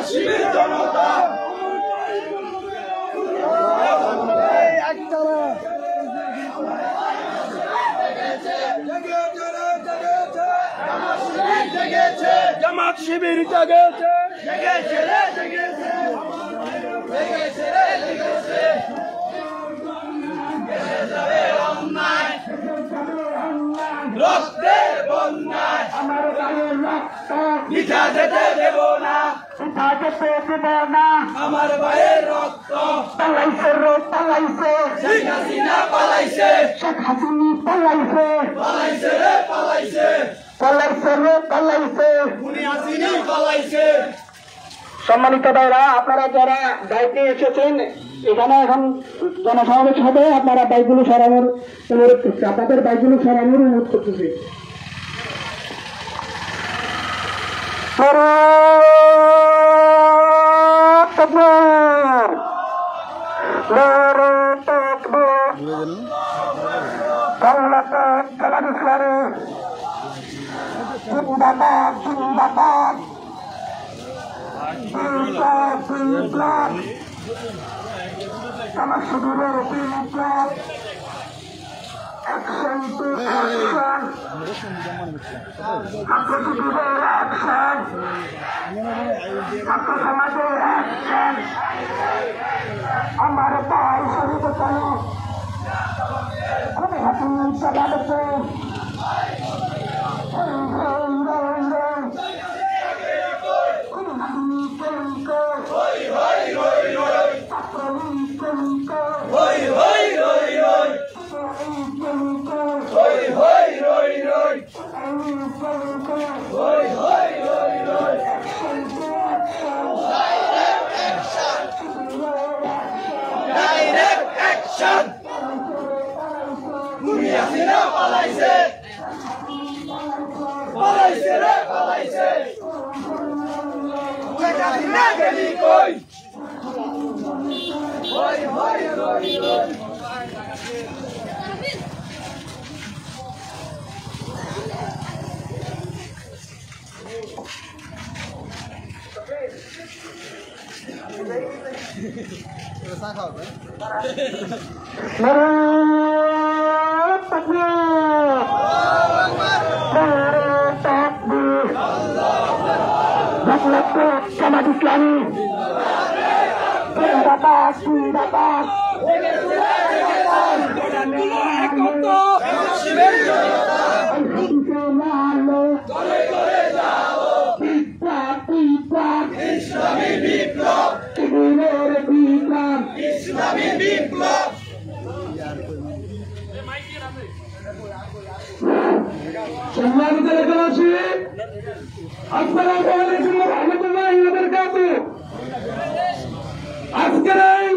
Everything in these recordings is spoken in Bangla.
শিবির জনতা জামাত শিবির জেগেছে রক্তের বন্যায় আমার গায়ের রক্ত মিঠা যেতে দেব না আমার ভাইয়ের রক্ত পালাইছে রে পালাইছে শেখ হাসিনা পালাইছে শেখ হাসিনা পালাইছে পালাইছে রে পালাইছে পালাইছে রে পালাইছে উনি হাসিনা পালাইছে। সম্মানিত ভাইরা, আপনারা যারা দায়িত্বে এসেছেন, এখানে এখন জনসমাবেশ হবে, আপনারা বাইকগুলো সরানোর অনুরোধ করছি, আপনাদের বাইকগুলো সরানোর অনুরোধ করতেছি। আমার সুদূরের আমার ভাই শহীদ কেন খুবই হাতে চালাচ্ছে জামাত ইসলামী জিন্দাবাদ জিন্দাবাদ ইসলামী বিপ্লব ইসলামী বিপ্লব। সম্মানিত এলাকাবাসী, আসসালামু আলাইকুম ওয়া রাহমাতুল্লাহি ওয়া বারাকাতুহু। আজকের এই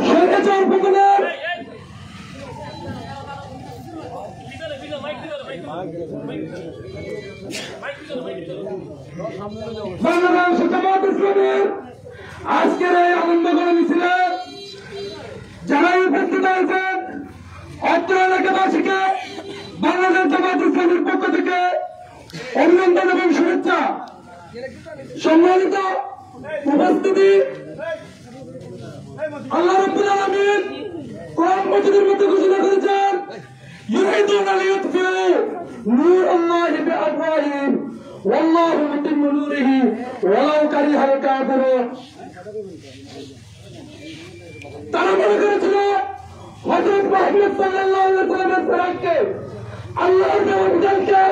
স্বৈরাচার পতনের বাংলাদেশ জামাত ইসলামীর আজকের এই আনন্দঘন মিছিলে যারা উপস্থিত হয়েছেন, অত্র এলাকাবাসীকে বাংলাদেশ জামাত ইসলামীর পক্ষ থেকে অভিনন্দন এবং শুভেচ্ছা। সম্মানিত উপস্থিতি, আল্লাহ রাব্বুল আলামিন কোরআন মাজিদের মধ্যে ঘোষণা করেছেন, ইউরিদুনা লিইউতফিউ নূরাল্লাহি বিআফওয়াহিহিম ওয়াল্লাহু মুতিম্মু নূরিহি ওয়ালাউ কারিহাল কাফিরুন। তারা মনে করেছিল হযরত মুহাম্মদ সাল্লাল্লাহু আলাইহি ওয়াসাল্লামের ফেরাককে, আল্লাহর দেওয়া বিধানকে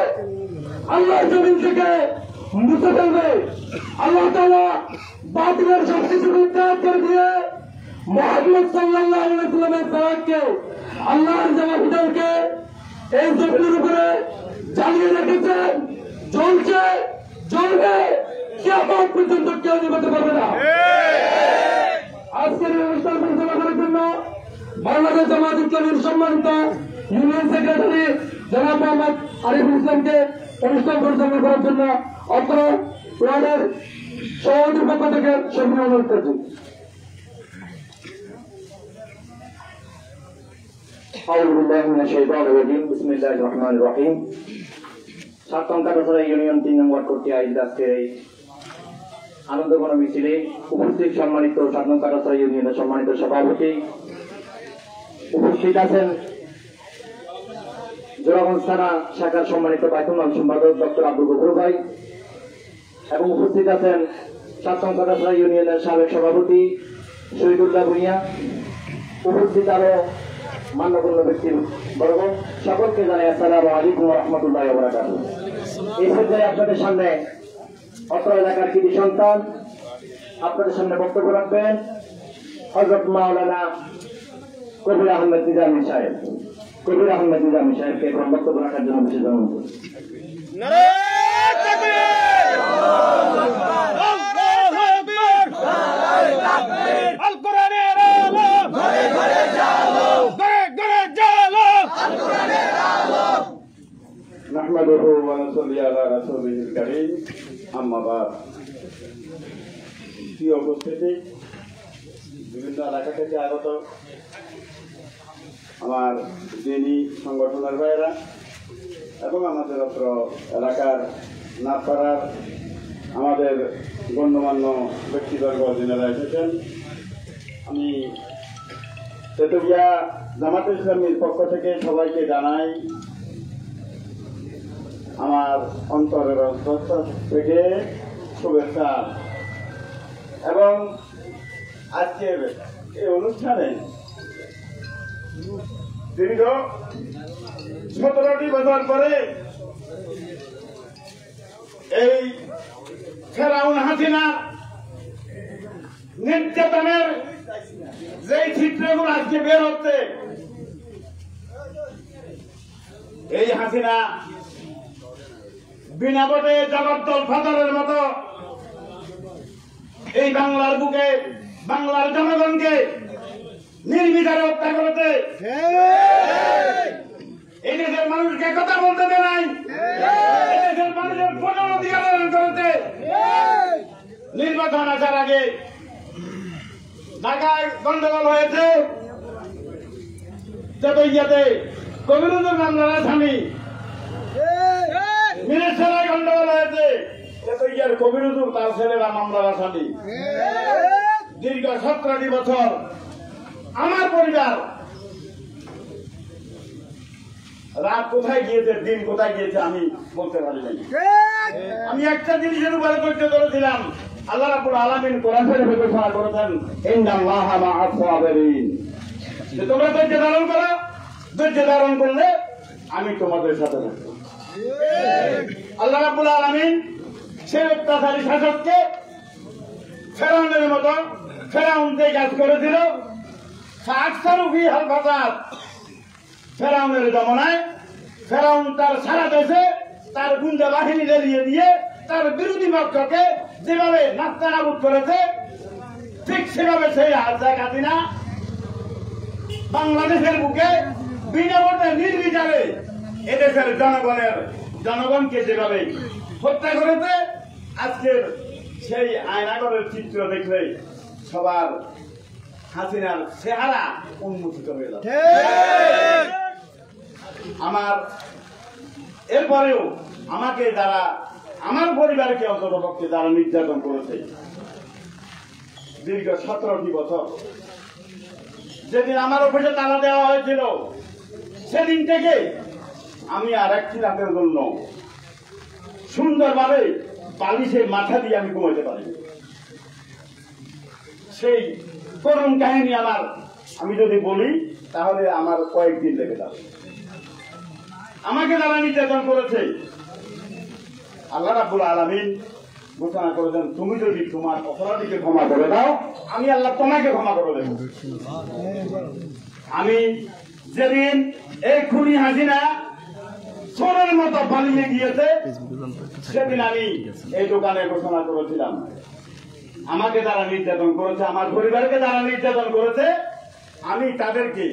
আল্লাহর জমিন থেকে মুছে ফেলবে। আল্লাহ তাআলা বাতিলের সবকিছুকে উৎখাত করে দিয়ে মুহাম্মদ সাল্লাল্লাহু আলাইহি ওয়াসাল্লামের ফেরাককে, আল্লাহর দেওয়া বিধানকে এই জমিনের উপরে জ্বালিয়ে রেখেছেন, জ্বলছে, জ্বলবে, কিয়ামত পর্যন্ত কেউ নিভাতে পারবে না। আজকের এই অনুষ্ঠান পরিচালনা করার জন্য বাংলাদেশ জামাত ইসলামীর সম্মানিত ইউনিয়ন সেক্রেটারি জনাব মোহাম্মদ আরিফুল ইসলামকে অনুষ্ঠান পরিচালনা করার জন্য অত্র ওয়ার্ডের সভাপতির পক্ষ থেকে সভ্য অনুরোধ করছি। সাতম কাটাছড়া ইউনিয়ন 3 নম্বর কোর্টে আয়োজিত আজকের এই আনন্দঘন মিছিলে উপস্থিত সম্মানিত সাধারণ কাটাছড়া ইউনিয়নের সম্মানিত সভাপতি, উপস্থিত আছেন জোড়াগঞ্জ থানা শাখার সম্মানিত বাইতুল সম্পাদক ডক্টর আব্দুল গফুর ভাই, এবং উপস্থিত আছেন সাধারণ কাটাছড়া ইউনিয়নের সাবেক সভাপতি শহীদুল্লাহ ভুঁইয়া, উপস্থিত আরো মান্যগণ্য ব্যক্তির বর্গ, সকলকে জানাই আসসালামু আলাইকুম ওয়া রাহমাতুল্লাহি ওয়া বারাকাতুহু। এই পর্যায়ে আপনাদের সামনে অত্র এলাকার কৃতি সন্তান আপনাদের সামনে বক্তব্য রাখবেন হযরত মাওলানা কবির আহমেদ নিজামী সাহেব। কবির আহমেদ নিজামী সাহেবকে এখন বক্তব্য রাখার জন্য বিশেষ অনুরোধ করছি। নাহমাদুহু ওয়া নুসাল্লি আলা রাসূলিল কারীম, আম্মা বাদ। প্রিয় উপস্থিতি, বিভিন্ন এলাকা থেকে আগত আমার দিনী সংগঠনের ভাইয়েরা এবং আমাদের অত্র এলাকার নাথপাড়ার আমাদের গণ্যমান্য ব্যক্তিবর্গ যিনারা এসেছেন, আমি তেতুলিয়া জামাতে ইসলামীর পক্ষ থেকে সবাইকে জানাই আমার অন্তরের অন্তঃস্থল থেকে শুভেচ্ছা। এবং আজকের এই অনুষ্ঠানে দীর্ঘ 17টি বছর পরে এই ফেরাউন হাসিনা নির্যাতনের যে চিত্রগুলো আজকে বের হচ্ছে, এই হাসিনা বিনা ভোটে জগদ্দল ফাদারের মতো এই বাংলার বুকে বাংলার জনগণকে নির্বিচারে হত্যা করেছে। এই দেশের মানুষকে কথা বলতে দেয় নাই, এই দেশের মানুষের পূর্ণ অধিকার করেছে। নির্বাচন আসার আগে ঢাকায় গন্ডগোল হয়েছে, তেতুলিয়াতে কবিরুজুর মামলার আসামি, মিরেশ্বরায় গন্ডগোল হয়েছে, তেতুলিয়ার কবিরুজুর তার ছেলেরা মামলার আসামি। দীর্ঘ 17টি বছর আমার পরিবার রাত কোথায় গিয়েছে, দিন কোথায় গিয়েছে আমি বলতে পারি নাই। আমি একটা জিনিসের উপরে ধৈর্য ধরেছিলাম। আল্লাহ রাব্বুল আলামিন কোরআন শরীফে ঘোষণা করেছেন, ইন্নাল্লাহা মাআস সাবিরিন, যে তোমরা ধৈর্য ধারণ করো, ধৈর্য ধারণ করলে আমি তোমাদের সাথে থাকবো। আল্লাহ রাব্বুল আলামিন সেই অত্যাচারী শাসককে ফেরাউনের মতো, ফেরাউন যে কাজ করেছিল, ফেরাউনের জমানায় ফেরাউন তার সারা দেশে তার গুন্ডা বাহিনী জ্বালিয়ে দিয়ে তার বিরোধী পক্ষকে যেভাবে নাস্তানাবুদ করেছে, ঠিক সেভাবে সেই শেখ হাসিনা বাংলাদেশের বুকে বিনা ভোটে নির্বিচারে এদেশের জনগণকে যেভাবে হত্যা করেছে, আজকের সেই আয়নাগরের চিত্র দেখলে সবার হাসিনার চেহারা উন্মোচিত হয়ে যাবে। আমার এরপরেও আমাকে যারা, আমার পরিবারকে অন্ততপক্ষে যারা নির্যাতন করেছে দীর্ঘ 17টি বছর, যেদিন আমার অফিসে তালা দেওয়া হয়েছিল সেদিন থেকে আমি আর একটি রাতের জন্য সুন্দরভাবে বালিশে মাথা দিয়ে আমি ঘুমাইতে পারি। সেই করুণ কাহিনী আমার, আমি যদি বলি তাহলে আমার কয়েকদিন লেগে যাবে। আমাকে যারা নির্যাতন করেছে, আল্লাহ রাব্বুল আলামিন ঘোষণা করেছেন, তুমি যদি তোমার অপরাধীকে ক্ষমা করে দাও, আমি আল্লাহ তোমাকে ক্ষমা করে দেব। আমি যেদিন এই খুনি হাসিনা চোরের মতো পালিয়ে গিয়েছে, সেদিন আমি এই দোকানে ঘোষণা করেছিলাম, আমাকে যারা নির্যাতন করেছে, আমার পরিবারকে যারা নির্যাতন করেছে, আমি তাদেরকে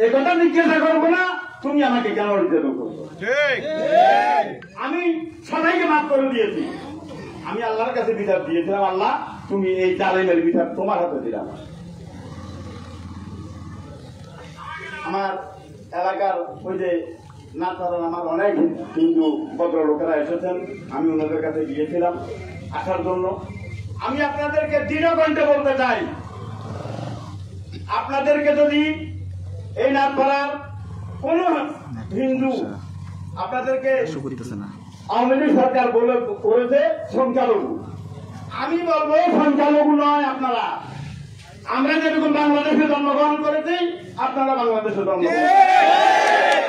একথা জিজ্ঞাসা করবো না তুমি আমাকে কেন নির্যাতন করবো। আমি সবাইকে মাফ করে দিয়েছি। আমি আল্লাহর কাছে বিচার দিয়েছিলাম, আল্লাহ তুমি এই জালেমের বিচার তোমার হাতে দিলাম। আমার এলাকার ওই যে নাথপাড়ার আমার অনেক হিন্দু ভদ্র লোকেরা এসেছেন, আমি ওনাদের কাছে গিয়েছিলাম আসার জন্য। আমি আপনাদেরকে দৃঢ়কণ্ঠে বলতে চাই, আপনাদেরকে যদি এই নামপাড়ার কোন হিন্দু আপনাদেরকে আওয়ামী লীগ সরকার বলে করেছে সংখ্যালঘু, আমি বলবো সংখ্যালঘু নয় আপনারা। আমরা যেরকম বাংলাদেশে জন্মগ্রহণ করেছি, আপনারা বাংলাদেশে জন্মগ্রহণ,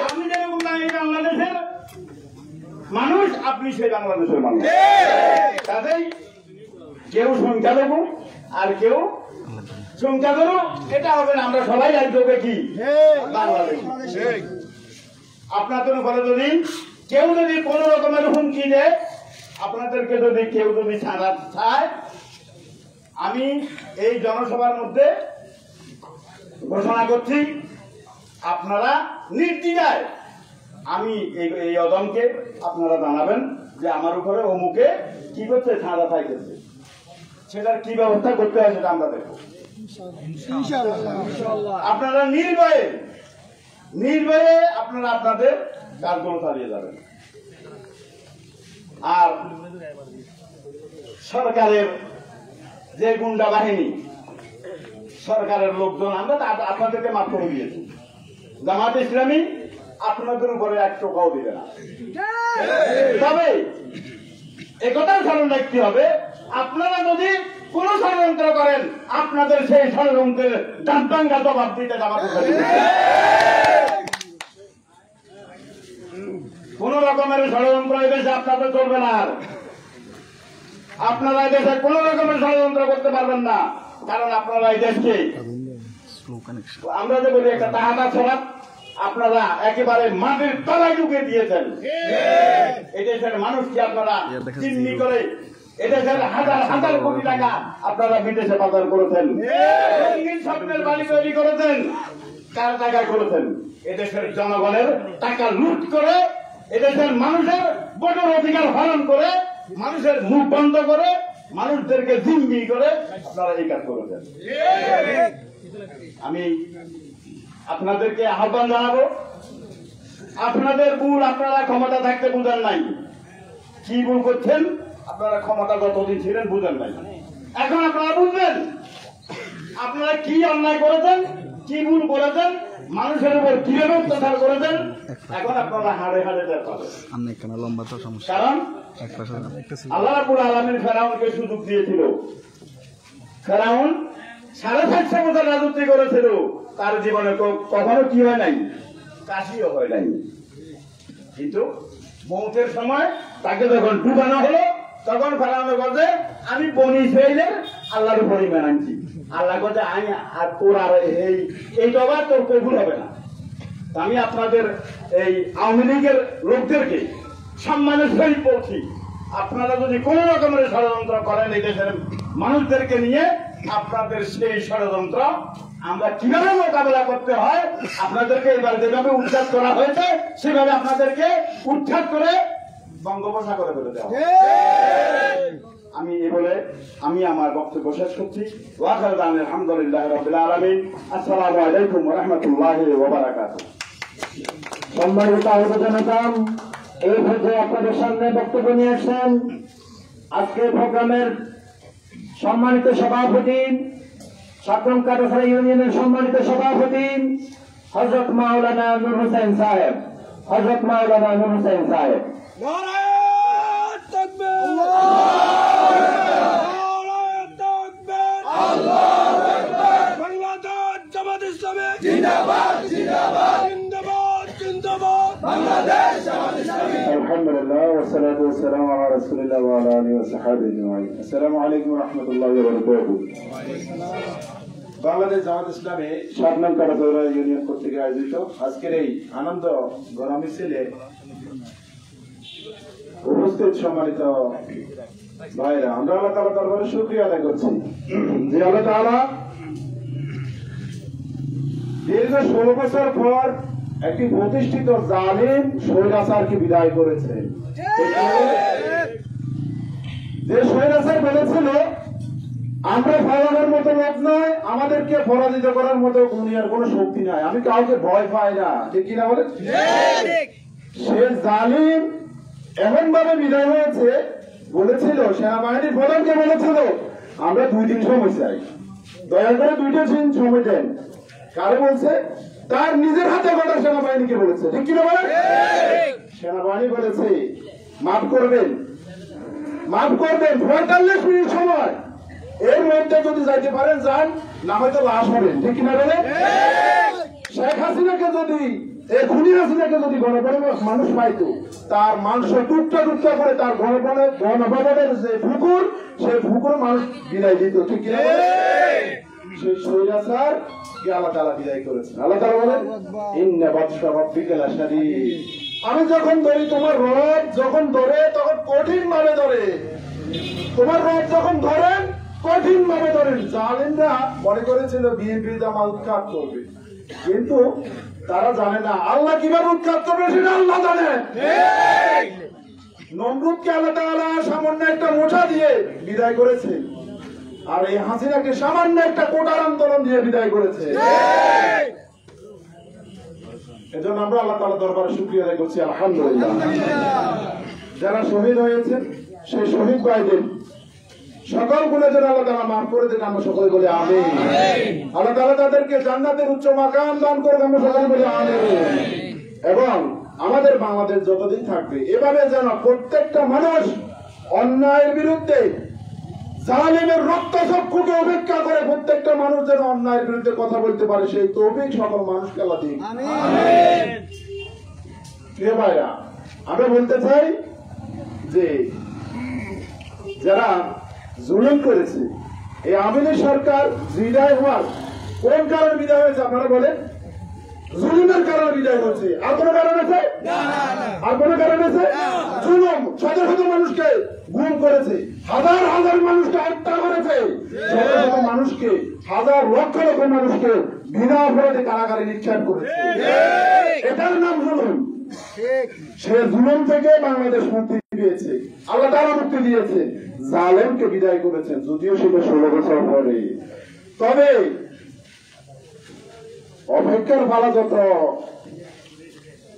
আমি যেরকম এই বাংলাদেশের মানুষ, আপনি সেই বাংলাদেশের মানুষ। কাজেই কেউ সংখ্যালঘু আর কেউ সংখ্যালঘু এটা হবে না, আমরা সবাই একযোগে কি বাংলাদেশ। আপনাদের ফলে যদি কেউ যদি কোন রকমের হুমকি দেয়, আপনাদেরকে যদি কেউ যদি ছাড়া চায়, আমি এই জনসভার মধ্যে ঘোষণা করছি, আপনারা নির্দ্বিধায় আমি এই অদমকে আপনারা জানাবেন যে আমার উপরে অমুকে কি করছে, ছাড়া চাইতেছে, সেটার কি ব্যবস্থা করতে হয় সেটা আমরা দেখব। আপনারা নির্ভয়ে আপনারা আপনাদের কাজগুলো চালিয়ে যাবেন। আর সরকারের যে গুন্ডা বাহিনী, সরকারের লোকজন, আমরা আপনাদেরকে মাফ করে দিয়েছি। জামাত ইসলামী আপনাদের উপরে এক টাকাও দিবে না। তবে একথাও স্মরণ রাখতে হবে, আপনারা যদি কোন ষড়যন্ত্র করেন, আপনাদের সেই ষড়যন্ত্রের দাঁতভাঙ্গা জবাব দিতে জামাত ইসলামী কোন রকমের ষড়যন্ত্র এদেশে আপনাদের চলবে না। আপনারা এদেশে কোন রকমের ষড়যন্ত্র করতে পারবেন না, কারণ আপনারা এই দেশকে, আমরা যে বলি একটা তাহাদা ছড়া, আপনারা একেবারে মাটির তলায় ঢুকে দিয়েছেন। এদেশের মানুষকে আপনারা চিহ্নি করে এদেশের হাজার হাজার কোটি টাকা আপনারা বিদেশে পাচার করেছেন, রঙিন স্বপ্নের বাড়ি তৈরি করেছেন। কার টাকায় করেছেন? এদেশের জনগণের টাকা লুট করে, এদেশের মানুষের ভোটের অধিকার হরণ করে, মানুষের মুখ বন্ধ করে, মানুষদেরকে জিম্মি করে আপনারা এই কাজ করেছেন। আমি আপনাদেরকে আহ্বান জানাবো, আপনাদের ভুল আপনারা ক্ষমতা থাকতে বুঝেন নাই। কি ভুল করছেন? আপনারা ক্ষমতা যতদিন ছিলেন বুঝেন নাই। এখন আপনারা বুঝবেন আপনারা কি অন্যায় করেছেন, কি ভুল করেছেন, মানুষের উপর কিভাবে অত্যাচার করেছেন। এখন আপনারা হাড়ে হাড়ে টের পাবেন। কারণ আল্লাহ রাব্বুল আলামিন ফেরাউনকে সুযোগ দিয়েছিল। ফেরাউন 750 বছর রাজত্ব করেছিল, তার জীবনে কখনো কি হয় নাই, কাশিও হয় নাই। কিন্তু মৌতের সময় তাকে যখন ডুবানো হলো, তখন ফেরাউন বলছে আমি বনি ইসরাইলের আল্লাহর উপরই মানছি। আল্লাহ বলছে আমি আর তোর আর এই দবা তোর কবুল হবে না। আমি আপনাদের এই আওয়ামী লীগের লোকদেরকে সম্মানের সহিত বলছি, আপনারা যদি কোন রকমের ষড়যন্ত্র করেন এই দেশের মানুষদেরকে নিয়ে, আপনাদের সেই ষড়যন্ত্র আমরা কিভাবে মোকাবেলা করতে হয়, আপনাদেরকে এবার যেভাবে উচ্ছেদ করা হয়েছে সেভাবে আপনাদেরকে উচ্ছেদ করে বঙ্গোপসাগরে ফেলে দেওয়া। আমি এই বলে আমি আমার বক্তব্য শেষ করছি। আলহামদুলিল্লাহ রাব্বিল আলামিন। আসসালামু আলাইকুম ওয়া রাহমাতুল্লাহি ওয়া বারাকাতুহু। সম্মানিত আহত জনতা, এই পর্যায়ে আপনাদের সামনে বক্তব্য নিয়ে আসছেন আজকের প্রোগ্রামের সম্মানিত সভাপতি, সাতরং কাটাছড়া ইউনিয়নের সম্মানিত সভাপতি হযরত মাওলানা নূর হোসেন সাহেব। হযরত মাওলানা নূর হোসেন সাহেব। আলহামদুলিল্লাহ ওয়াসসালাতু ওয়াসসালামু আলা রাসূলিল্লাহ ওয়া আলা আলিহি ওয়া সাহবিহি আজমাইন। আসসালামু আলাইকুম ওয়া রাহমাতুল্লাহি ওয়া বারাকাতুহু। বাংলাদেশ জামাত ইসলামী সাতনং কাটাছড়া ইউনিয়ন কর্তৃক আয়োজিত আজকের এই আনন্দ গণ মিছিলে উপস্থিত সম্মানিত ভাইরা, আমরা আল্লাহ তাআলার দরবারে শুকরিয়া আদায় করছি যে আল্লাহ তাআলা দীর্ঘ 16 বছর পর একটি প্রতিষ্ঠিত জালিম স্বৈরাচারকে বিদায় করেছে। যে স্বৈরাচার বলেছিল আমরা ফেরাউনের মতো লোক নয়, আমাদেরকে পরাজিত করার মতো দুনিয়ার কোন শক্তি নাই, আমি কাউকে ভয় পাই না, ঠিক কিনা বলে? সে জালিম এমন ভাবে বিদায় হয়েছে, বলেছিল সেনাবাহিনীর প্রধানকে বলেছিল আমরা 2-3 সময় চাই, দয়া করে 2-3 সময় দেন। কারে বলছে? তার নিজের হাতে গড়া সেনাবাহিনীকে বলেছে, ঠিক কিনা বলেন? সেনাবাহিনী বলেছে মাফ করবেন, মাফ করবেন, 45 মিনিট সময়, এর মধ্যে যদি যাইতে পারেন যান, না হয়তো লাশ হবেন, ঠিক কিনা বলেন? শেখ হাসিনাকে যদি, এই খুনি হাসিনাকে যদি গণপরিবার মানুষ পাইতো, তার মাংস টুকটা টুকটা করে তার গণভবনের যে পুকুর, সেই পুকুর মানুষ বিদায় দিত, ঠিক কিনা বলেন? সেই স্বৈরাচার কে আল্লাহ তাআলা বিদায় করেছেন। আল্লাহ তাআলা বলেন ইন্না বাতশা রাব্বিকা লাশাদীদ। আমি যখন ধরি, তোমার রব যখন ধরে তখন কঠিন ভাবে ধরে, তোমার রব যখন ধরেন কঠিন ভাবে ধরেন। জালেমরা মনে করেছিল বিএনপি জামাত উৎখাত করবে, কিন্তু তারা জানে না আল্লাহ কিভাবে উৎখাত করবে, সেটা আল্লাহ জানে। নমরুদকে আল্লাহ তাআলা সামান্য একটা মোছা দিয়ে বিদায় করেছে, আর এই হাসিনাকে সামান্য একটা কোটার আন্দোলন দিয়ে বিদায় করেছে। এজন্য আমরা আল্লাহ তাআলার দরবারে শুকরিয়া আদায় করছি, আলহামদুলিল্লাহ। যারা শহীদ হয়েছে সেই শহীদ ভাইদের সকল গুণের আল্লাহ তাআলা মাফ করে দেন, আমরা সকলে বলি আমিন। আল্লাহ তাআলা তাদেরকে জান্নাতের উচ্চ মাকাম দান করে, আমরা সকলে বলি আমিন। এবং আমাদের বাংলাদেশ যতদিন থাকবে, এভাবে যেন প্রত্যেকটা মানুষ অন্যায়ের বিরুদ্ধে, জালিমের রক্তচক্ষুকে উপেক্ষা করে প্রত্যেকটা মানুষ যেন অন্যায়ের বিরুদ্ধে কথা বলতে পারে, সেই তৌফিক সকল মানুষকে আল্লাহ দিন। প্রিয় ভাইরা, আমরা বলতে চাই যে যারা জুলুম করেছে, এই আওয়ামী সরকার বিদায় হওয়ার কোন কারণে বিদায় হয়েছে আপনারা বলেন? জুলুমের কারণে বিদায় হয়েছে। আর কোন কারণ আছে? আর কোন কারণ আছে? জুলুম। শত শত মানুষকে গুম করেছে, হাজার হাজার মানুষকে হত্যা করেছে, শত শত মানুষকে, হাজার লক্ষ লক্ষ মানুষকে বিনা অপরাধে কারাগারে নিক্ষেপ করেছে। এটার নাম জুলুম। সে জুলুম থেকে বাংলাদেশ মুক্তি পেয়েছে, আল্লাহ তাআলা মুক্তি দিয়েছে, জালেমকে বিদায় করেছেন, যদিও সেটা 16 বছর পরে। তবে অপেক্ষার ফালা যত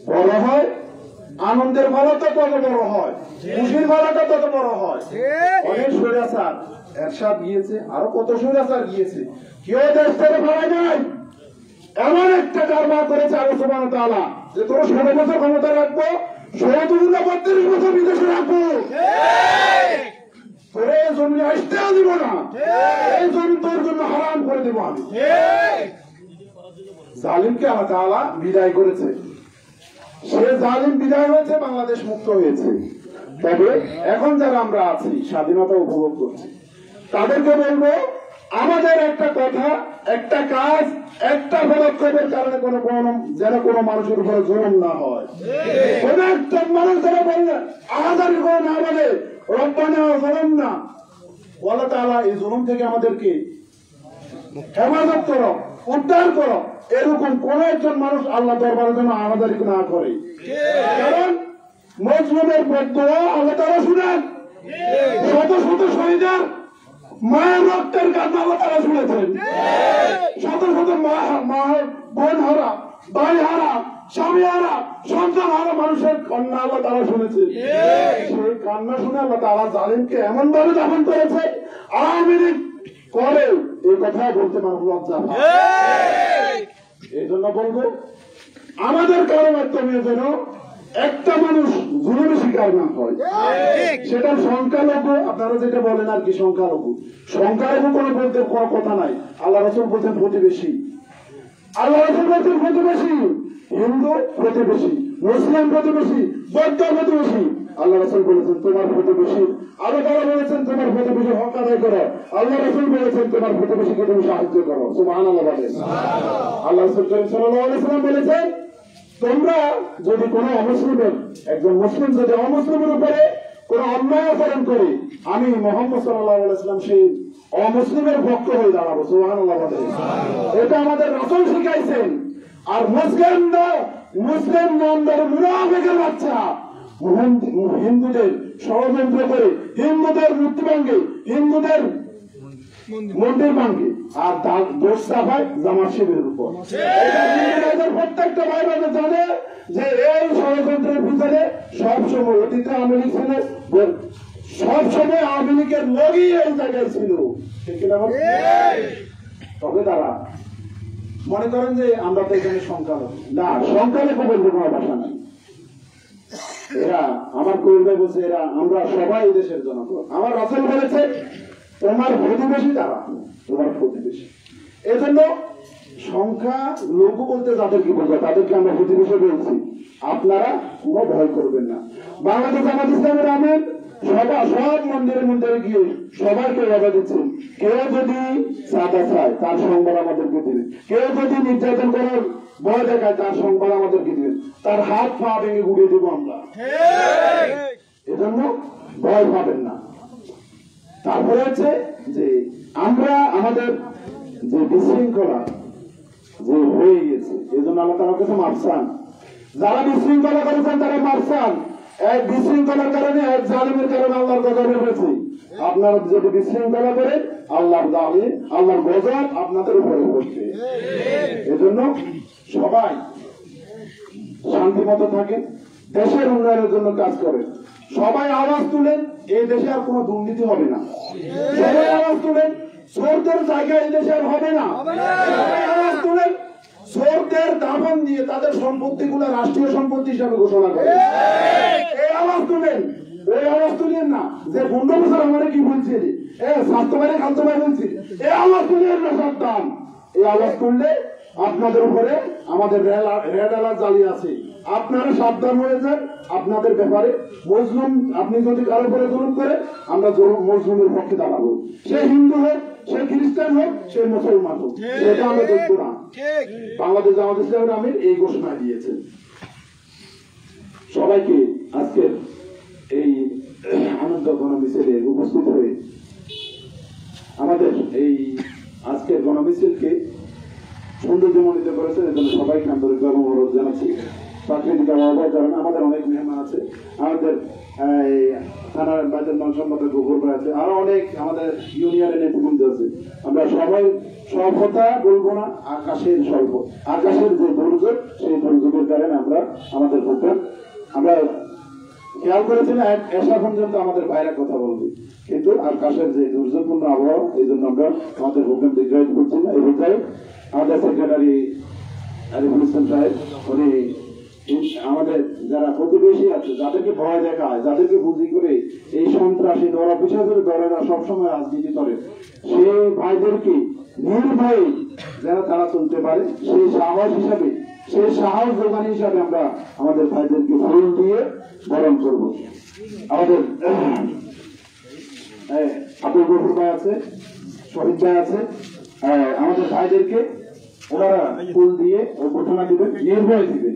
বড় হয়, আনন্দের ফালাটা তত বড় হয়, খুশির ফালাটা তত বড় হয়। অনেক স্বৈরাচার এরশাদ গিয়েছে, আরো কত স্বৈরাচার গিয়েছে, কেউ দেশ থেকে ফেরায় নাই। এমন একটা কারবার করেছে আল্লাহ সুবহানাহু ওয়া তাআলা যে তোর 16 বছর ক্ষমতা রাখবো, 32 বছর বিদেশে রাখবো, তোর এই জমি আসতেও দিব না, এই জমি তোর জন্য হারাম করে দেবো আমি। জালিমকে আল্লাহ তাআলা বিদায় করেছে, সে জালিম বিদায় হয়েছে, বাংলাদেশ মুক্ত হয়েছে। তবে এখন যারা আমরা আছি, স্বাধীনতা উপভোগ করছি, তাদেরকে বলবো আমাদের একটা কথা, একটা কাজ, একটা পদক্ষেপের কারণে যেন কোনো মানুষের উপরে জুলুম না হয়। কোন একটা মানুষ যারা বললেন আহাজারি করে না বলে রব্বানা যালামনা, আল্লাহ তাআলা এই জুলুম থেকে আমাদেরকে হেফাজত করো, উদ্ধার করো, এরকম কোন একজন মানুষ আল্লাহ দরবারে যেন আহাজারি না করে। কারণ মজলুমের বদদোয়া আল্লাহ তাআলা শুনেন, শত শত শহীদের মায়ের রক্তের কান্না আল্লাহ তাআলা শুনেছেন, শত শত মা বোন হারা, ভাই হারা, স্বামী হারা, সন্তান হারা মানুষের কান্না আল্লাহ তাআলা শুনেছেন। সেই কান্না শুনে আল্লাহ তাআলা জালিমকে এমন ভাবে দাফন করেছে, আওয়ামী লীগ করে এই কথা বলতে মানুষ লজ্জা পায়। এই জন্য বলবো আমাদের কারো মাধ্যমে যেন একটা মানুষ জুলুমের শিকার না হয়। সেটা সংখ্যালঘু, আপনারা যেটা বলেন আর কি, সংখ্যালঘু কোনো বলতে কোনো কথা নাই। আল্লাহ রাসূল বলছেন প্রতিবেশী, আল্লাহ রাসূল বলছেন প্রতিবেশী, হিন্দু প্রতিবেশী, মুসলিম প্রতিবেশী, বৌদ্ধ প্রতিবেশী। আল্লাহ রাসূল বলেছেন তোমার প্রতিবেশী, আল্লাহ তাআলা বলেছেন তোমার প্রতিবেশী হক আদায় করো, আল্লাহ রাসূল বলেছেন তোমার প্রতিবেশীকে তুমি সাহায্য করো। সুবহানাল্লাহ বলেন। আল্লাহ রাসূল সাল্লাল্লাহু আলাইহি ওয়াসাল্লাম বলেছেন তোমরা যদি কোনো অমুসলিমের, একজন মুসলিম যদি অমুসলিমের উপরে কোন অন্যায় আচরণ করে, আমি মুহাম্মদ সাল্লাল্লাহু আলাইহি ওয়াসাল্লাম সেই অমুসলিমের পক্ষ হয়ে দাঁড়াবো। সুবহানাল্লাহ বলেন। এটা আমাদের রাসূল শিখাইছেন। আর মুসলিম নামদার মুনাফিকের বাচ্চা হিন্দুদের ষড়যন্ত্র করে হিন্দুদের মূর্তি ভাঙে, হিন্দুদের মন্দির ভাঙে, আর তার দোষ চাপায় জামাত শিবিরের উপর। প্রত্যেকটা ভাই বোন জানে যে এই ষড়যন্ত্রের ভিতরে সবসময় অতীতে আওয়ামী লীগ ছিল, সবসময় আওয়ামী লীগের লগই এই জায়গায় ছিল, ঠিক কিনা বল? তবে তারা মনে করেন যে আমরা তো এখানে সংখ্যালঘু না, সংখ্যালঘু বলতে কোনো ভাষা নাই। এরা আমার কবির বলছে এরা আমরা সবাই দেশের জনগণ। আমার রাসূল বলেছে তোমার প্রতিবেশী তারা, তোমার প্রতিবেশী। এজন্য সংখ্যা লঘু বলতে যাদেরকে বলবে তাদেরকে আমরা প্রতিবেশী বলছি। আপনারা কোনো ভয় করবেন না। বাংলাদেশ জামাত ইসলামের আমির সব মন্দিরে মন্দিরে গিয়ে সবাইকে বাধা দিচ্ছেন। কেউ যদি চাঁদা চায় তার সংবাদ আমাদেরকে দিবে, কেউ যদি নির্যাতন করার ভয় দেখায় তার সংবাদ আমাদেরকে দিবে, তার হাত পা ভেঙে গুড়িয়ে দেবো আমরা। এজন্য ভয় পাবেন না। তারপরে হচ্ছে যে আমরা আমাদের যে বিশৃঙ্খলা যে হয়ে গেছে এজন্য আল্লাহ তাআলার কাছে মাফ চান। যারা বিশৃঙ্খলা করেছেন তারা মাফ চান। এক বিশৃঙ্খলার কারণে এক জালিমের কারণে আল্লাহর গজব এসেছে। আপনারা যদি বিশৃঙ্খলা করেন আল্লাহর জালিম আল্লাহর গজব আপনাদের উপরে পড়বে। এজন্য সবাই শান্তিমতো থাকেন, দেশের উন্নয়নের জন্য কাজ করেন। সবাই আওয়াজ তুলেন, এই দেশে আর কোনো দুর্নীতি হবে না। সবাই আওয়াজ তুলেন, চোরদের জায়গা এই দেশে আর হবে না। সবাই আওয়াজ তুলেন, চোরদের দাফন দিয়ে তাদের সম্পত্তি গুলো রাষ্ট্রীয় সম্পত্তি হিসাবে ঘোষণা করে। এই আওয়াজ তুলেন, ওই আওয়াজ তুলেন না যে বন্ধুবছর আমারে কি বলছে স্বাস্থ্য বাইরে খাদ্য বাইরে বলছি। এই আওয়াজ তুলেন না সাবধান। এই আওয়াজ তুললে আপনাদের উপরে আমাদের রেড অ্যালার্ট জ্বালিয়ে আছে। আপনারা সাবধান হয়ে যান আপনাদের ব্যাপারে। মজলুম আপনি যদি কারোর উপরে জুলুম করে আমরা মজলুমের পক্ষে দাঁড়াবো। সে হিন্দু হোক, সে খ্রিস্টান হোক, সে মুসলমান হোক, সেটা আমরা দেখবো না। বাংলাদেশ জামাত ইসলামের আমির এই ঘোষণা দিয়েছেন। সবাইকে আজকের এই আনন্দ গণমিছিলে উপস্থিত হয়ে আমাদের এই আজকের গণমিছিলকে সৌন্দর্যমণ্ডিত করেছেন, এজন্য সবাইকে আন্তরিকভাবে অনুরোধ জানাচ্ছি। প্রাকৃতিক আবহাওয়ার কারণে আমাদের অনেক মেহমান আছে, আমাদের থানার বাজার মান সম্পাদক গফুর ভাই আছে, আরো অনেক আমাদের ইউনিয়নের নেতৃবৃন্দ আছে। আমরা সবাই সব কথা বলবো না। আকাশের যে দুর্যোগ, সেই দুর্যোগের কারণে আমরা আমাদের প্রোগ্রাম আমরা খেয়াল করেছিলাম এসা পর্যন্ত আমাদের বাইরে কথা বলবে, কিন্তু আকাশের যে দুর্যোগপূর্ণ আবহাওয়া এই জন্য আমরা আমাদের প্রোগ্রাম দীর্ঘায়িত করছি না। এই বিষয়ে আমাদের সেক্রেটারি আরিফুল ইসলাম সাহেব উনি আমাদের যারা প্রতিবেশী আছে যাদেরকে ভয় দেখায়, যাদেরকে বুদ্ধি করে এই সন্ত্রাসী দরা পিছাদের দরেরা সবসময় রাজনীতি করে, সেই ভাইদেরকে নির্ভয়ে যেন তারা চলতে পারে সেই সাহস হিসাবে, সেই সাহস যোগান হিসাবে আমরা আমাদের ভাইদেরকে ফুল দিয়ে বরণ করব। আমাদের আব্দুল গফুর ভাই আছে, শহীদ ভাই আছে, আমাদের ভাইদেরকে ওনারা ফুল দিয়ে ও ঘোষণা দিবেন, নির্ভয় দিবেন।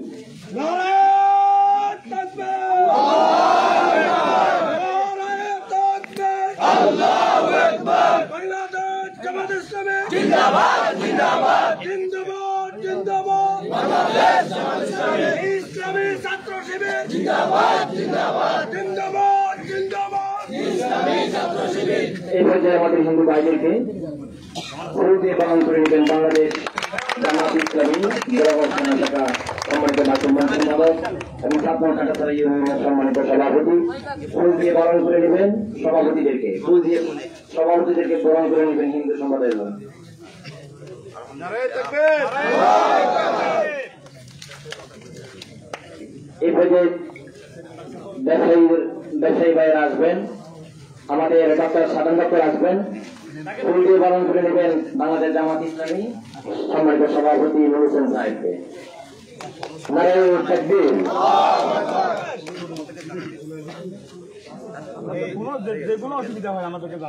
এই পর্যায়ে আমাদের হিন্দু ভাইদেরকে ফুল দিয়ে পালন করে নেবেন বাংলাদেশ জামাত ইসলামী শাখা সম্মানিত মাধ্যম সম্পাদক এবং 7 নং কাটাতলা ইউনিয়নের সম্মানিত সভাপতি। ফুল দিয়ে বরণ করে নেবেন সভাপতিদেরকে, ফুল দিয়ে সভাপতিদেরকে বরণ করে নেবেন হিন্দু সম্প্রদায়ের জন্য। এই পর্যায়ে ব্যবসায়ী ভাইয়েরা আসবেন, আমাদের ডক্টর সাধারণ ডক্টর আসবেন, ফুল দিয়ে বরণ করে নেবেন বাংলাদেশ জামাত ইসলামী সম্মানিত সভাপতি নুর হোসেন সাহেবকে। নারায়ে তাকবীর।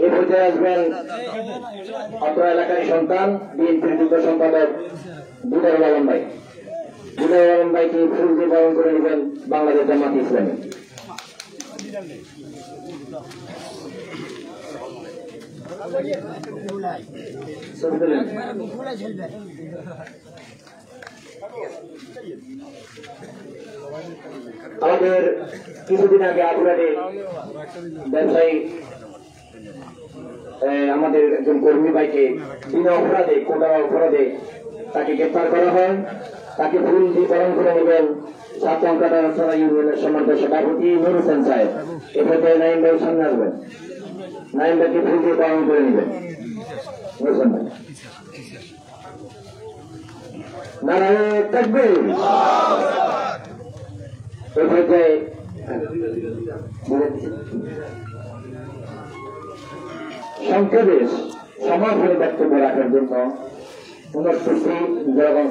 এই পর্যায়ে আসবেন অত্র এলাকার সন্তান বিএনপির যুগ্ম সম্পাদক বুদারুল আলম ভাই। বুদারুল আলম ভাইকে ফুল দিয়ে বরণ করে নেবেন বাংলাদেশ জামাত ইসলামী। আমাদের কিছুদিন আগে আগুরাটে ব্যবসায়ী আমাদের একজন কর্মী ভাইকে বিনা অপরাধে কোটা অপরাধে তাকে গ্রেফতার করা হয়, তাকে ফুল দিয়ে বরণ করে নেবেন ছাত্র ইউনিয়নের সম্মানিত সভাপতি নুর হোসেন সাহেব। এভাবে নাইম ভাই সামনে আসবেন, নাইম ভাইকে ফুল দিয়ে বরণ করে নেবেন। নারায়ে তাকবীর। এভাবে সংক্ষেপে সমাপনী বক্তব্য রাখার জন্য অনুরোধ করছি জনগণ।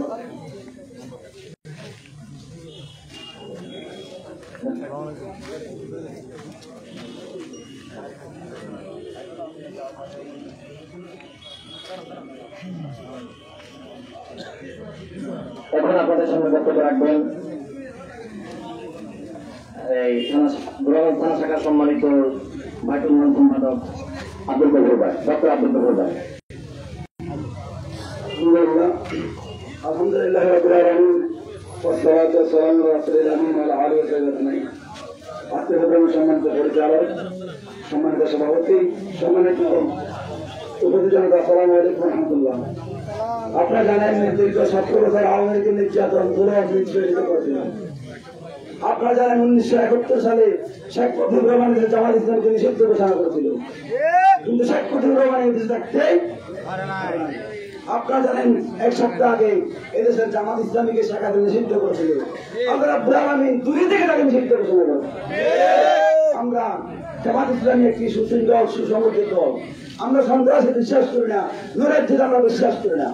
এখন আপনাদের সামনে বক্তব্য রাখবেন এই থানা শাখার সম্মানিত ভাইস সম্পাদক আব্দুল গফুর ভাই, ডক্টর আব্দুল গফুর ভাই। আলহামদুলিল্লাহ রাব্বিল আলামিন والصلاة والسلام على رسول الأمين وعلى آله وصحبه أجمعين। আজকের প্রোগ্রামের সম্মানিত পরিচালক, সম্মানিত সভাপতি, সম্মানিত উপস্থিত জনতা, আসসালামু আলাইকুম ওয়া রাহমাতুল্লাহ। আপনারা জানেন দীর্ঘ 17 বছর আওয়ামী লীগের নির্যাতন নিষ্পেষিত করেছিল। আপনারা জানেন 1971 সালে শেখ মুজিবুর রহমান জামাত ইসলামকে নিষিদ্ধ ঘোষণা করেছিল, কিন্তু শেখ মুজিবুর রহমান এই দেশে থাকতে আপনারা জানেন এক সপ্তাহ আগে এদেশের জামাত ইসলামীকে শাখাতে নিষিদ্ধ করেছিল। আমরা রব্বুল আলামিন দূরে থেকে তাকে নিষিদ্ধ ঘোষণা করেছি। আমরা জামাত ইসলামী একটি সুশৃঙ্খল সুসংগঠিত দল। আমরা সন্ত্রাসে বিশ্বাস করি না, নৈরাজ্যে আমরা বিশ্বাস করি না।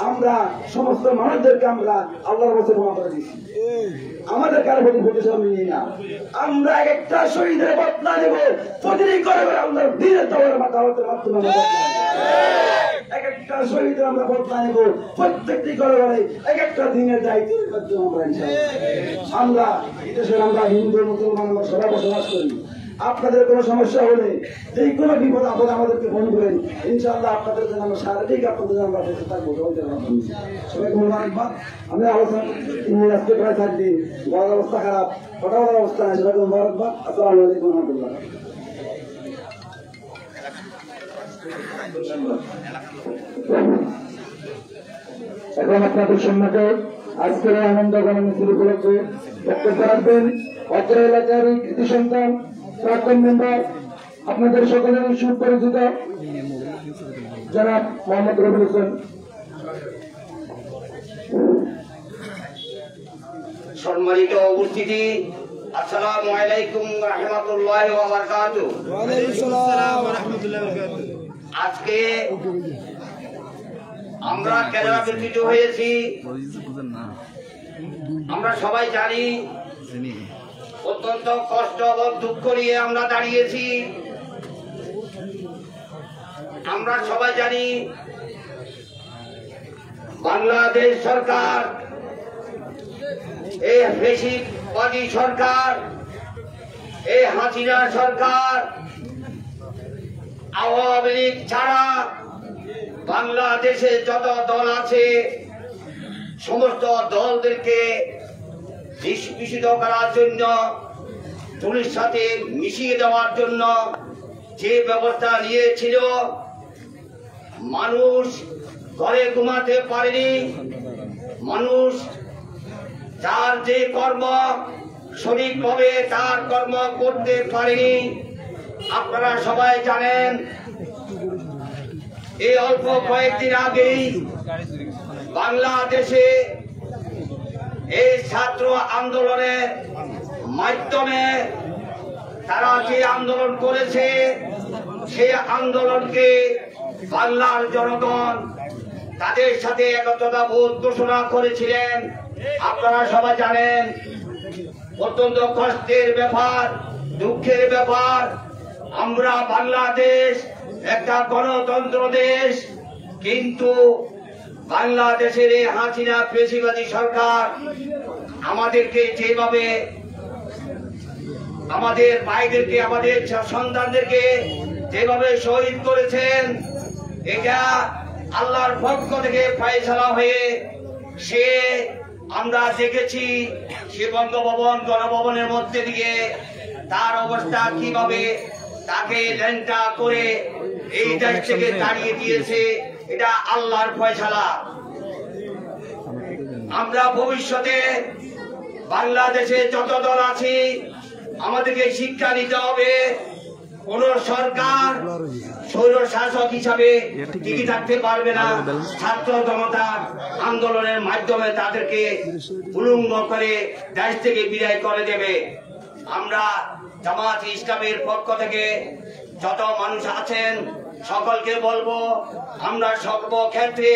আমরা সমস্ত মানুষদেরকে আমরা আল্লাহর কাছে ক্ষমা করে দিচ্ছি। আমাদের কারো প্রতি প্রতিশোধ নিই না। আমরা একটা শহীদের বদলা নেব, প্রতিদিন করে আল্লাহর দিনের তওয়ার মাতাওয়াতের মাধ্যমে এক একটা শহীদের আমরা বদলা নেব, প্রত্যেকটি করে এক একটা দিনের দায়িত্বের মাধ্যমে আমরা ইনশাআল্লাহ। আমরা দেশের আমরা হিন্দু মুসলমান আমরা সবাই বসবাস করি। আপনাদের কোনো সমস্যা হলে এই কোনো বিপদ আপদ আমাদেরকে ফোন করেন, ইনশাআল্লাহ আপনাদের জন্য আমরা সারাদিক আপনাদের আমরা বেঁচে থাকবো। সবাইকে মোবারকবাদ। আমি আলোচনা আজকে প্রায় 4 দিন, বড় অবস্থা খারাপ, হঠাৎ অবস্থা নেই, সবাইকে মোবারকবাদ। আসসালামু আলাইকুম ওয়া রাহমাতুল্লাহ। এখন আপনাদের সম্মুখে আজকের আনন্দ গণমিছিল উপলক্ষে বক্তব্য রাখবেন অত্র এলাকার কৃতি সন্তান প্রাক্তন মেম্বার, আপনাদের সকলের সুপরিচিত জনাব মোহাম্মদ রবিউল হোসেন। সম্মানিত উপস্থিতি, আসসালামু আলাইকুম ওয়া রাহমাতুল্লাহি ওয়া বারাকাতুহু। ওয়া আলাইকুম আসসালাম ওয়া রাহমাতুল্লাহি ওয়া বারাকাতুহু। আজকে আমরা কেন একত্রিত হয়েছি আমরা সবাই জানি। অত্যন্ত কষ্ট এবং দুঃখ নিয়ে আমরা দাঁড়িয়েছি। আমরা সবাই জানি বাংলাদেশ সরকার, এই ফ্যাসিবাদী সরকার, এই হাসিনা সরকার আওয়ামী লীগ ছাড়া বাংলাদেশে যত দল আছে সমস্ত দলদেরকে নিষ্পেষিত করার জন্য, পুলিশের সাথে মিশিয়ে দেওয়ার জন্য যে ব্যবস্থা নিয়েছিল, মানুষ ঘরে ঘুমাতে পারেনি। মানুষ যার যে কর্ম সঠিকভাবে তার কর্ম করতে পারেনি। আপনারা সবাই জানেন এই অল্প কয়েকদিন আগেই বাংলাদেশে এই ছাত্র আন্দোলনের মাধ্যমে তারা যে আন্দোলন করেছে সেই আন্দোলনকে বাংলার জনগণ তাদের সাথে একতা বোধ ঘোষণা করেছিলেন। আপনারা সবাই জানেন অত্যন্ত কষ্টের ব্যাপার, দুঃখের ব্যাপার। আমরা বাংলাদেশ একটা গণতন্ত্র দেশ, কিন্তু বাংলাদেশের এই হাসিনা ফ্যাসিবাদী সরকার আমাদেরকে যেভাবে আমাদের ভাইদেরকে, আমাদের সন্তানদেরকে যেভাবে শহীদ করেছেন, এটা আল্লাহর পক্ষ থেকে ফয়সালা হয়ে সে আমরা দেখেছি সে বঙ্গভবন গণভবনের মধ্যে দিয়ে তার অবস্থা কিভাবে তাকে ল্যাংটা করে এই দেশ থেকে তাড়িয়ে দিয়েছে। এটা আল্লাহর ফয়সালা। আমরা ভবিষ্যতে বাংলাদেশে যত দল আছি আমাদেরকে শিক্ষা নিতে হবে, কোন সরকার স্বৈর শাসক হিসাবে টিকে থাকতে পারবে না। ছাত্র জনতার আন্দোলনের মাধ্যমে তাদেরকে উলঙ্গ করে দেশ থেকে বিদায় করে দেবে। আমরা জামাত ইসলামের পক্ষ থেকে যত মানুষ আছেন সকলকে বলবো, আমরা সর্বক্ষেত্রে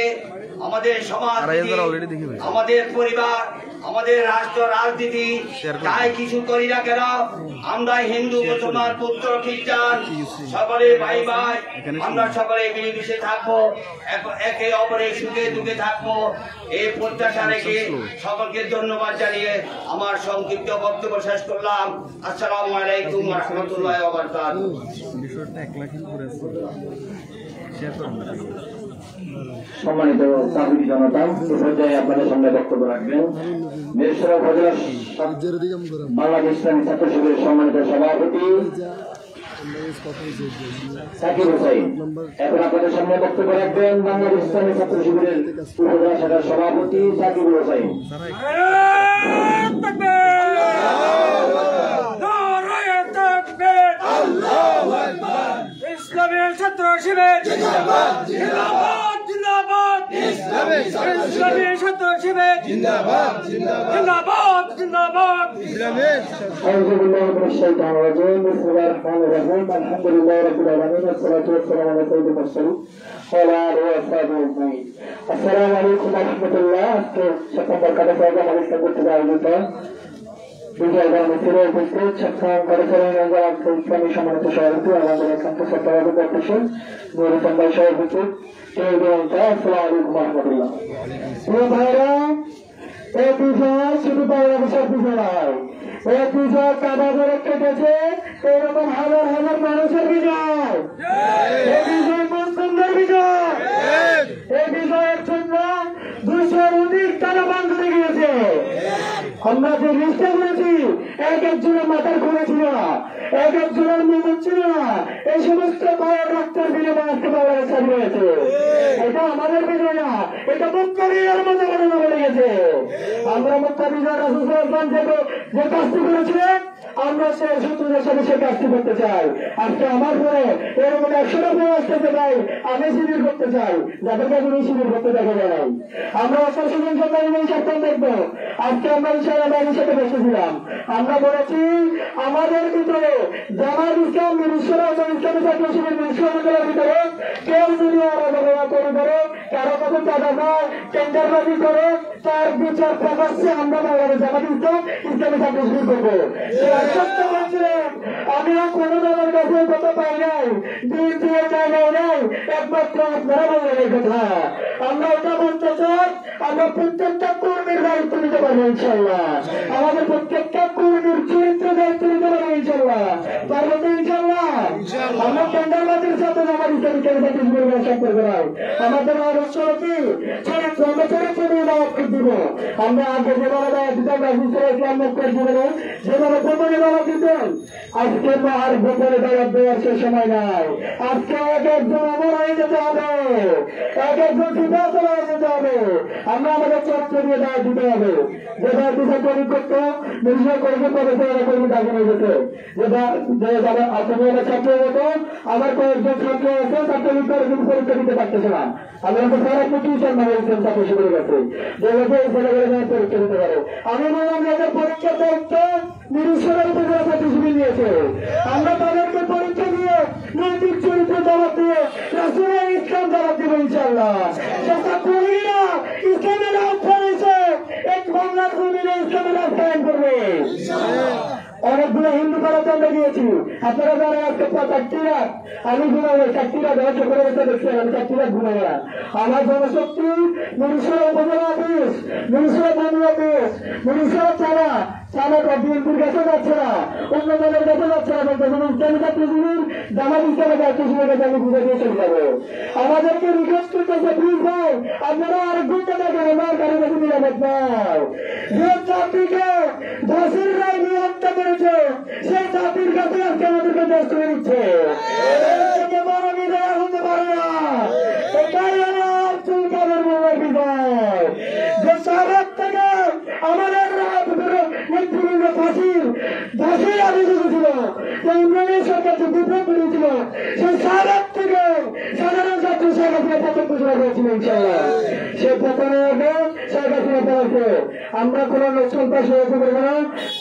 আমাদের সমাজ, আমাদের পরিবার, আমাদের রাষ্ট্র রাজনীতি তাই কিছু করি না কেন, আমরা হিন্দু মুসলমান পুত্র খ্রিস্টান সকলে ভাই ভাই, আমরা সকলে মিলেমিশে থাকবো, একে অপরের সুখে দুঃখে থাকবো, এই প্রত্যাশা রেখে সকলকে ধন্যবাদ জানিয়ে আমার সংক্ষিপ্ত বক্তব্য শেষ করলাম। আসসালামু আলাইকুম ওয়া রাহমাতুল্লাহি ওয়া বারাকাতুহু। সম্মানিত তাবলীগী জনতা, এ পর্যায়ে আপনাদের সামনে বক্তব্য রাখবেন মেরসরা উপজেলা বাংলাদেশ ইসলামী ছাত্র শিবিরের সম্মানিত সভাপতি সাকিব হোসেন। এখন আপনাদের সামনে বক্তব্য রাখবেন বাংলাদেশ ইসলামী ছাত্র শিবিরের উপজেলা শাখার সভাপতি সাকিব হোসেন। ইসলামী ছাত্র শিবির জিন্দাবাদ জিন্দাবাদ জিন্দাবাদ, ইসলামী ছাত্র শিবির জিন্দাবাদ জিন্দাবাদ জিন্দাবাদ। আউযু বিল্লাহি মিনাশ শাইতানির রাজীম, বিসমিল্লাহির রহমানির রহিম, আলহামদুলিল্লাহি রাব্বিল আলামিন, ওয়াসসালাতু ওয়াসসালামু আলা সাইয়্যিদিল মুরসালিন ওয়া আলা আলিহি ওয়া সাহবিহি আজমাইন। আসসালামু আলাইকুম ওয়া রাহমাতুল্লাহ। আজকে সেপ্টেম্বর কাটাফায় বাংলাদেশ কর্তৃক আয়োজিত বিজয়গড় মিছিলে উপস্থিত ইসলামী সম্মানিত সভাপতি আমাদের একান্ত সত্যাবাদী করতেছেন নুরুল ভাই সহ উপস্থিত আসসালামু আলাইকুম রহমতুল্লাহ। ভাইরা, এই বিজয় শুধু বাংলাদেশের বিজয় নয়, এই বিজয় কাবাগরে কেটেছে এরকম হাজার হাজার মানুষের বিজয়। এই বিজয় মুসলিমদের বিজয়। এই বিজয়ের জন্য 219 টাকা বান্ধে গিয়েছে। আমরা যে লিস্টটা করেছি এক একজনের মাথার খুলে ছিল না, এক একজনের মেমন ছিল না, এই সমস্ত রক্তের বিনিময়ে আজকে বাংলাদেশ স্বাধীন হয়েছে। এটা আমাদের বিজয় না, এটা মুক্তা বিজয়ের মতো ঘটনা বলে গেছে। আমরা মুক্তা বিজয় রাসূল যে কাজটি করেছিলেন আমরা সেই শত্রুদের সাথে সে কাজটি করতে চাই। আজকে আমার পরে এরকম 100টা পরে আসতে চাই, আমি শিবির করতে চাই, যাদের কাছে শিবির করতে দেখা যায় নাই। আমরা অসংখ্য সরকারি সপ্তাহ দেখবো। আজকে আমরা ইনশাআল্লাহ বাড়ির সাথে বসেছিলাম, আমরা বলেছি আমাদের ভিতরে জামাত ইসলাম মিরসরা ইসলামী ছাত্র শিবির বিশ্ববিদ্যালয়ের ভিতরে কেউ যদি আলাদা তৈরি করে, কারো কাছে চাঁদা দেয়, টেন্ডারবাজি করে, তার বিচার প্রকাশ্যে আমরা বাংলাদেশ জামাত ইসলাম ইসলামী ছাত্র শিবির করবো। আমিও কোন দলের কাছে কথা পাই নাই, বিএনপির জায়গায় নাই, একমাত্র আপনারা বললেন কথা। আমরা ওটা বলতে চাই, আমরা প্রত্যেকটা কর্মীর দায়িত্ব নিতে পারবো ইনশাল্লাহ। আমাদের প্রত্যেকটা কর্মীর চরিত্র দায়িত্ব নিতে পারবো ইনশাল্লাহ। পারবো তো ইনশাল্লাহ। আমরা টেন্ডারবাজির সাথে আমার ইসলামী ছাত্র শিবিরের ব্যবসা করবো না। আমাদের আদর্শ কি চরিত্র, আমরা চরিত্র নিয়ে দাওয়াত দিব। আমরা আগে যেভাবে দাওয়াত দিতাম রাসূল ইসলাম মুক্তার জীবনে যেভাবে প্রথমে দাওয়াত দিতেন, আজকে আর গোপনে দাওয়াত দেওয়ার সে সময় নাই। আজকে এক একজন আমার হয়ে যেতে হবে, এক একজন চিন্তা চলে যেতে হবে। আমরা আমাদের চরিত্র নিয়ে দাওয়াত দিতে হবে। যেটা বিচার কর্মী করতো নিজের কর্মী পদে কর্মী দাবি হয়ে যেত, যেটা আপনি আমার ছাত্র হতো, আমার কয়েকজন ছাত্র আছে ছাত্রলীগের পরীক্ষা দিতে পারতেছে না। আমি আমাদের সারা টিউশন না বলছেন ছাত্র শিবিরের কাছে যেগুলো এই ছেলেগুলো পরীক্ষা দিতে পারে। আমি বললাম যাদের পরীক্ষার দায়িত্ব নিরুৎসবের উপরে ছাত্র শিবির নিয়েছে, আমরা তাদেরকে পরীক্ষা দিয়ে নৈতিক চরিত্র জবাব দিয়ে রাসূল ইসলাম জবাব দিব ইনশাআল্লাহ। সেটা করি না, ইসলামের আহ্বান এসে এক বাংলার জমিনে ইসলামের আহ্বান করবে। অনেকগুলো হিন্দু করাতে আমরা গিয়েছি, আপনারা জানেন আজকে 4টি রাত আমি ঘুমাবো, 4টি রাত আমার চোখের অবস্থা দেখছিলাম, আমি 4টি রাত ঘুমাবো না। আমার জনশক্তি মিরসরা উপজেলা অফিস, মিরসরা থানা অফিস, মিরসরা থানা বিএনপির কাছে যাচ্ছে না, অন্য দলের কাছে যাচ্ছে না, বলতে ইসলামী ছাত্র শিবির জামাত ইসলামী ছাত্র শিবিরের কাছে আমি ঘুরে দিয়ে চলে যাবো। আমাদেরকে রিকোয়েস্ট করতেছে প্লিজ ভাই আপনারা আরেক ঘন্টা দেখেন, আমার কারো কাছে নিরাপদ নাই। যে জাতিকে ফাঁসির রায় নিয়ে হত্যা করেছে সেই জাতির কাছে আজকে আমাদেরকে দেশ করে দিচ্ছে। থেকে বড় বিজয় হতে পারে না, এটাই আমার চুলকাদের বিজয়। যে সারা হয়েছিল সেই সারাত থেকে সাধারণ ছাত্র শেখ হাসিনা প্রথম ঘোষণা করেছিল ইনশাল্লাহ। সে প্রথমে হবে শেখ হাসিনা পড়াচ্ছে। আমরা কোন লোকজন পাশে হতে পারবো না।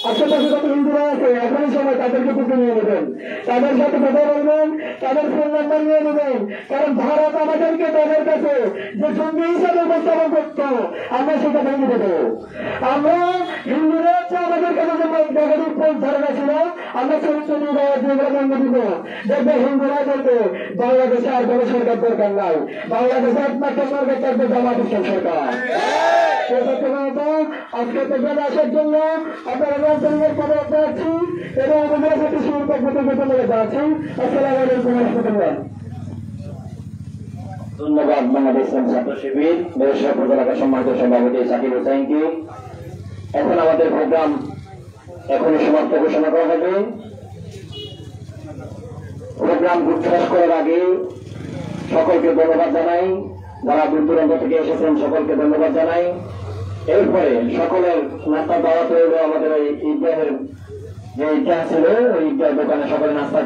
আশেপাশে যত হিন্দুরা আছে এখনই সময় তাদেরকে বুঝে নিয়ে নেবেন, তাদের সাথে কথা বলবেন, তাদের ফোন নাম্বার নিয়ে নেবেন। কারণ ভারত আমাদেরকে তাদের কাছে যে জঙ্গি হিসাবে উপস্থাপন করতো আমরা সেটা ভেঙে দেবো। আমরা হিন্দুরা হচ্ছে আমাদের কাছে যে নেগেটিভ পয়েন্ট ধারণা ছিল আমরা চরিত্র দিয়ে ভেঙে দিব। দেখবে হিন্দুরা বলবে বাংলাদেশে আর কোনো সরকার দরকার নাই, বাংলাদেশে একমাত্র সরকার থাকবে জামাত ইসলাম সরকার। আজকে থেকে আসার জন্য আপনারা রাজধানীর পদে যাচ্ছি এবং আমাদের প্রতি সুবিধা যাচ্ছি। আসসালামু আলাইকুম রহমতুল্লাহ। ধন্যবাদ বাংলাদেশ ছাত্র শিবির বরিশাল এলাকার সম্মানিত সভাপতি সাকিব হোসেনকে। এখন আমাদের প্রোগ্রাম এখনই সমাপ্ত ঘোষণা করা হবে। প্রোগ্রাম শেষ করার আগে সকলকে ধন্যবাদ জানাই, যারা দূর দূরান্ত থেকে এসেছেন সকলকে ধন্যবাদ জানাই। এরপরে সকলের নাস্তা দাওয়াত হইল আমাদের ওই ঈদগাহের যে ঈদগাহ ছিল ওই ঈদগাহ দোকানে সকলে নাস্তা